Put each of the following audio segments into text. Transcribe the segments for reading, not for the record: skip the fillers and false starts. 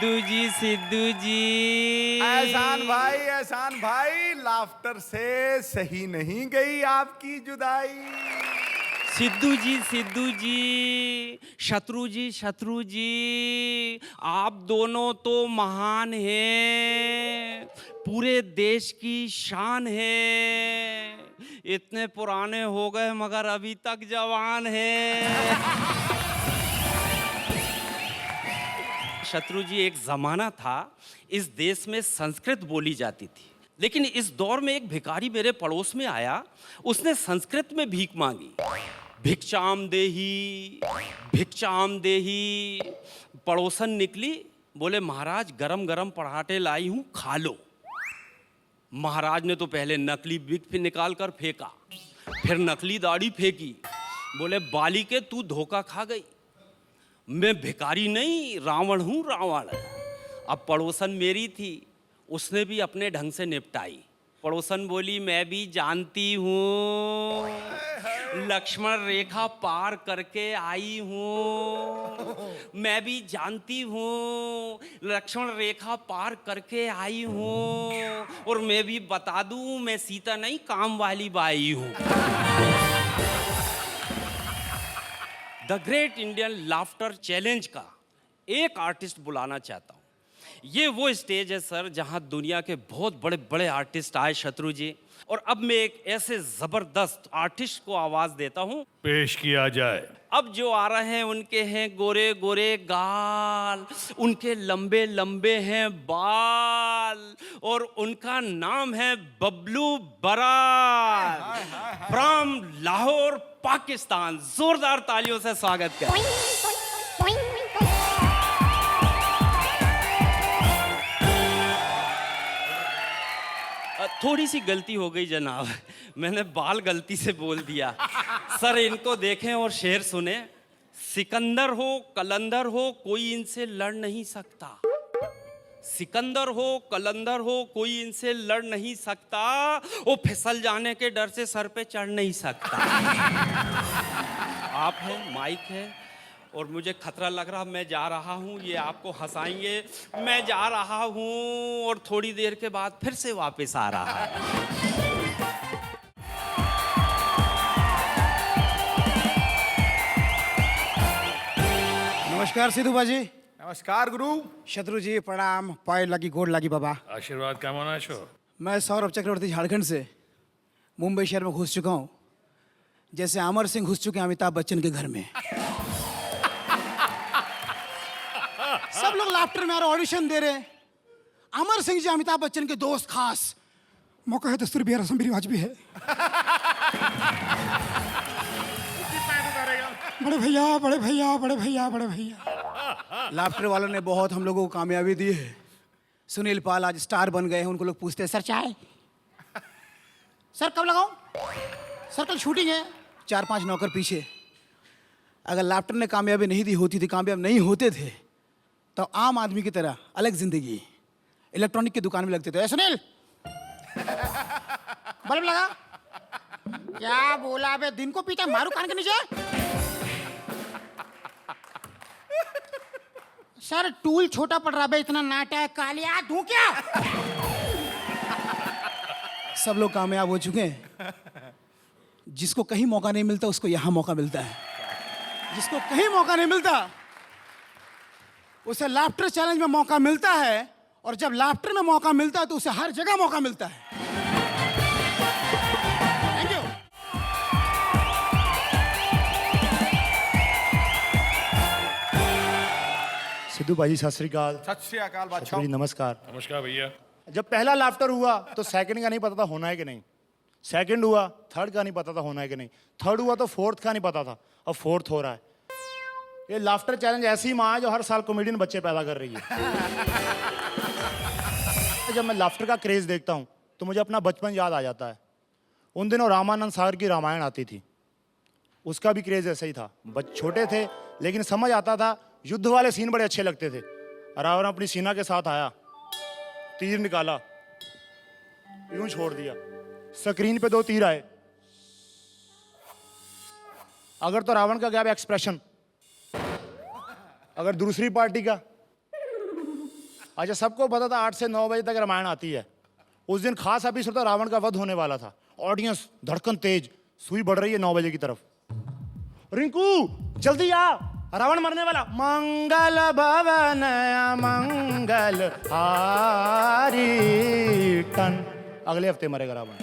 सिद्धू जी एहसान भाई लाफ्टर से सही नहीं गई आपकी जुदाई। सिद्धू जी शत्रु जी आप दोनों तो महान हैं, पूरे देश की शान है। इतने पुराने हो गए मगर अभी तक जवान हैं। शत्रु जी, एक जमाना था इस देश में संस्कृत बोली जाती थी, लेकिन इस दौर में एक भिखारी मेरे पड़ोस में आया। उसने संस्कृत में भीख मांगी, भिक्षाम देही। पड़ोसन निकली, बोले महाराज गरम गरम पराठे लाई हूं, खा लो। महाराज ने तो पहले नकली भिख निकाल कर फेंका, फिर नकली दाढ़ी फेंकी। बोले बाली के तू धोखा खा गई, मैं भिखारी नहीं रावण हूं, रावण। अब पड़ोसन मेरी थी, उसने भी अपने ढंग से निपटाई। पड़ोसन बोली मैं भी जानती हूँ, लक्ष्मण रेखा पार करके आई हूँ। मैं भी जानती हूँ, लक्ष्मण रेखा पार करके आई हूँ। और मैं भी बता दूँ, मैं सीता नहीं काम वाली बाई हूँ। The great Indian laughter challenge का एक आर्टिस्ट बुलाना चाहता हूँ। ये वो स्टेज है सर जहाँ दुनिया के बहुत बड़े बड़े आर्टिस्ट आए शत्रु जी, और अब मैं एक ऐसे जबरदस्त आर्टिस्ट को आवाज देता हूँ। पेश किया जाए। अब जो आ रहे हैं उनके हैं गोरे गोरे गाल, उनके लंबे लंबे हैं बाल, और उनका नाम है बबलू बरार फ्रॉम लाहौर पाकिस्तान। जोरदार तालियों से स्वागत करें। थोड़ी सी गलती हो गई जनाब, मैंने बाल गलती से बोल दिया। सर इनको देखें और शेर सुने। सिकंदर हो कलंदर हो कोई इनसे लड़ नहीं सकता, सिकंदर हो कलंदर हो कोई इनसे लड़ नहीं सकता। वो फिसल जाने के डर से सर पे चढ़ नहीं सकता। आप हैं, माइक है, और मुझे खतरा लग रहा, मैं जा रहा हूँ, ये आपको हंसाएंगे। मैं जा रहा हूँ और थोड़ी देर के बाद फिर से वापस आ रहा है। नमस्कार सिद्धू बाजी। नमस्कार गुरु। शत्रु जी प्रणाम, पाए लगी गोड़ लगी बाबा। आशीर्वाद केमन आछो? मैं सौरभ चक्रवर्ती झारखंड से मुंबई शहर में घुस चुका हूँ, जैसे अमर सिंह घुस चुके हैं अमिताभ बच्चन के घर में। सब लोग लाफ्टर में ऑडिशन दे रहे हैं। अमर सिंह जी अमिताभ बच्चन के दोस्त खास, मौका है दस्तूर भी है, रस्म भी रिवाज भी है। बड़े भैया बड़े भैया बड़े भैया बड़े भैया। लाफ्टर वालों ने बहुत हम लोगों को कामयाबी दी है। सुनील पाल आज स्टार बन गए हैं। उनको लोग पूछते हैं सर चाय, सर कब लगाऊं, सर कल शूटिंग है। 4-5 नौकर पीछे। अगर लाफ्टर ने कामयाबी नहीं दी होती थी, कामयाब नहीं होते थे, तो आम आदमी की तरह अलग जिंदगी इलेक्ट्रॉनिक की दुकान में लगते थे। सुनील बल्ब लगा, क्या बोला बे, दिन को पीता मारू कान के नीचे। सर टूल छोटा पड़ रहा बे, इतना नाटा है, कालिया दूं क्या। सब लोग कामयाब हो चुके हैं। जिसको कहीं मौका नहीं मिलता उसको यहां मौका मिलता है, जिसको कहीं मौका नहीं मिलता उसे लाफ्टर चैलेंज में मौका मिलता है, और जब लाफ्टर में मौका मिलता है तो उसे हर जगह मौका मिलता है। Thank you. सिद्धू भाजी सत श्री अकाल। सत श्री अकाल बादशाह। नमस्कार। नमस्कार भैया। जब पहला लाफ्टर हुआ तो सेकंड का नहीं पता था होना है कि नहीं, सेकंड हुआ थर्ड का नहीं पता था होना है कि नहीं, थर्ड हुआ तो फोर्थ का नहीं पता था, अब फोर्थ हो रहा है। ये लाफ्टर चैलेंज ऐसी माँ है जो हर साल कॉमेडियन बच्चे पैदा कर रही है। जब मैं लाफ्टर का क्रेज देखता हूँ तो मुझे अपना बचपन याद आ जाता है। उन दिनों रामानंद सागर की रामायण आती थी, उसका भी क्रेज ऐसा ही था। छोटे थे लेकिन समझ आता था, युद्ध वाले सीन बड़े अच्छे लगते थे। रावण अपनी सेना के साथ आया, तीर निकाला, यूं छोड़ दिया, स्क्रीन पे 2 तीर आए। अगर तो रावण का गया एक्सप्रेशन, अगर दूसरी पार्टी का अच्छा, सबको पता था 8 से 9 बजे तक रामायण आती है। उस दिन खास एपिसोड था, रावण का वध होने वाला था। ऑडियंस धड़कन तेज, सुई बढ़ रही है 9 बजे की तरफ। रिंकू जल्दी आ, रावण मरने वाला। मंगल भवन मंगल हारी टन, अगले हफ्ते मरेगा रावण।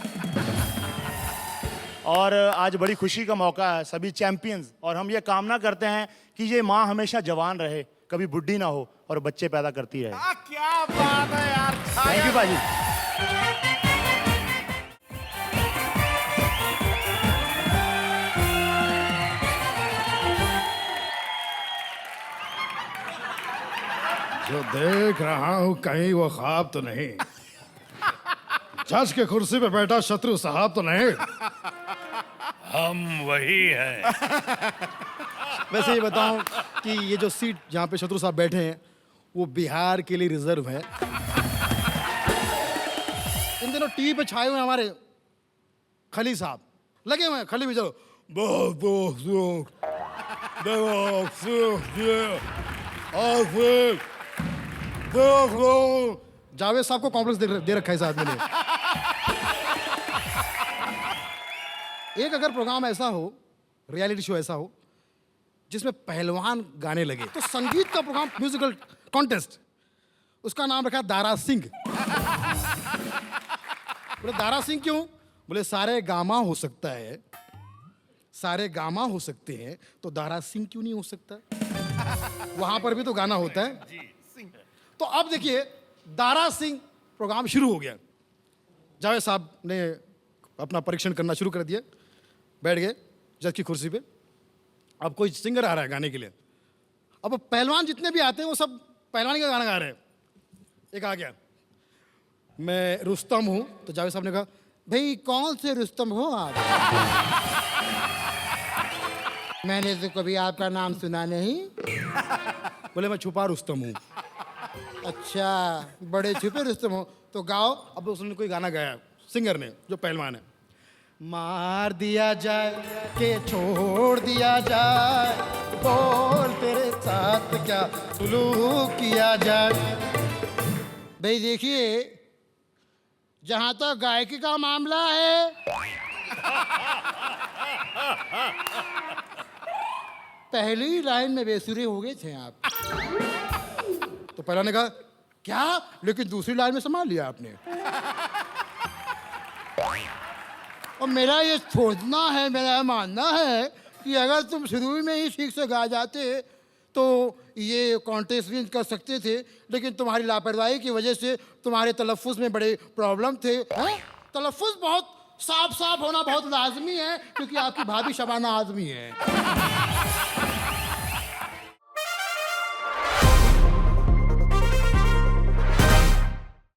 और आज बड़ी खुशी का मौका है, सभी चैंपियंस, और हम ये कामना करते हैं कि ये माँ हमेशा जवान रहे, कभी बुढ़ी ना हो और बच्चे पैदा करती रहे। क्या बात है यार, थैंक यू बाजी। जो देख रहा हूं कहीं वो ख्वाब तो नहीं, जज के कुर्सी पे बैठा शत्रु साहब तो नहीं? हम वही हैं। वैसे ये बताऊं कि ये जो सीट जहाँ पे शत्रु साहब बैठे हैं वो बिहार के लिए रिजर्व है। इन दिनों टीवी पे छाए हुए हैं हमारे खली साहब, लगे हुए हैं खली भी। चलो जावेद साहब को कॉम्प्लेक्स दे रखा है इस आदमी ने। एक अगर प्रोग्राम ऐसा हो, रियलिटी शो ऐसा हो जिसमें पहलवान गाने लगे, तो संगीत का प्रोग्राम, म्यूजिकल कॉन्टेस्ट, उसका नाम रखा दारा सिंह। बोले दारा सिंह क्यों? बोले सारे गामा हो सकता है, सारे गामा हो सकते हैं, तो दारा सिंह क्यों नहीं हो सकता? वहां पर भी तो गाना होता है। तो अब देखिए, दारा सिंह प्रोग्राम शुरू हो गया। जावेद साहब ने अपना परीक्षण करना शुरू कर दिया, बैठ गए जज की कुर्सी पे। अब कोई सिंगर आ रहा है गाने के लिए। अब पहलवान जितने भी आते हैं वो सब पहलवानी का गाना गा रहे हैं। एक आ गया, मैं रुस्तम हूं। तो जावेद साहब ने कहा, भाई कौन से रुस्तम हो आप? मैंने तो कभी आपका नाम सुना नहीं। बोले मैं छुपा रुस्तम हूं। अच्छा, बड़े छुपे रुस्तम हो, तो गाओ। अब उसने कोई गाना गाया, सिंगर ने, जो पहलवान है। मार दिया जाए के छोड़ दिया जाए, बोल तेरे साथ क्या सुलूक किया जाए। भाई देखिए, जहां तक गायकी का मामला है, पहली लाइन में बेसुरे हो गए थे आप। तो पहला ने कहा क्या, लेकिन दूसरी लाइन में संभाल लिया आपने। और मेरा ये सोचना है, मेरा मानना है कि अगर तुम शुरू में ही ठीक से गा जाते तो ये कॉन्टेस्ट विन कर सकते थे, लेकिन तुम्हारी लापरवाही की वजह से तुम्हारे तलफ़ुज़ में बड़े प्रॉब्लम थे। तलफ़ुज़ बहुत साफ साफ होना बहुत लाजमी है, क्योंकि आपकी भाभी शबाना आदमी है।